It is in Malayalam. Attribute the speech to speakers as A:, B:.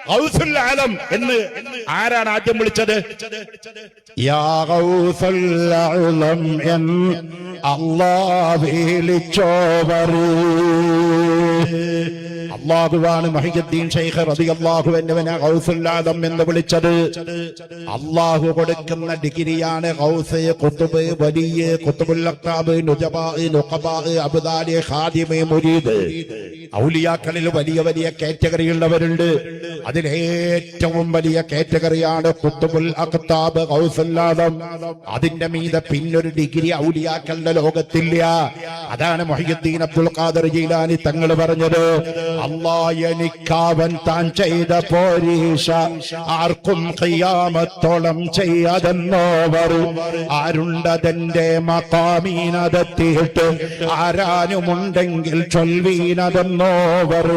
A: ഗൗസുൽ ആലം എന്ന് ആരാണ് ആദ്യം വിളിച്ചത്?
B: യാ ഗൗസുൽ ആലം എൻ അല്ലാഹ് വിളിച്ചോവർ അല്ലാഹുവാണ് മുഹയ്യിദ്ദീൻ ശൈഖ് റളിയല്ലാഹു അൻഹുവിനെ ഗൗസുൽ ആലം എന്ന് വിളിച്ചത്. അല്ലാഹു കൊടുക്കുന്ന ഡിഗ്രിയാണ് ഗൗസ്, ഖുതുബ്, വലിയ, ഖുതുബുൽ അഖ്താബ്, നുജബാ, നുഖബാ, അബ്ദാലി, ഖാദിമ്, മുരീദ്. ഔലിയാക്കളിൽ വലിയ വലിയ കാറ്റഗറിയുള്ളവരുണ്ട്. അതിലേറ്റവും വലിയ കാറ്റഗറിയാണ് ഖുതുബുൽ അഖ്താബ്, ഗൗസുൽ ആലം. അതിന്റെ മീതെ പിന്നൊരു ഡിഗ്രി ഔലിയാക്കളുടെ ലോകത്തില്ല. അതാണ് മുഹയ്യിദ്ദീൻ അബ്ദുൽ ഖാദിർ ജീലാനി തങ്ങൾ പറഞ്ഞത്, അല്ലാഹ് എനിക്കവൻ താൻ ചെയ്ത പോരീഷ ആർക്കും ഖിയാമത്തോളം ചെയ്യാതെന്നോവർ ആരുണ്ടതെന്റെ മഖാമീനതെത്തിയിട്ട് ആരാനുമുണ്ടെങ്കിൽ ചൊൽവീനതെന്നോവർ.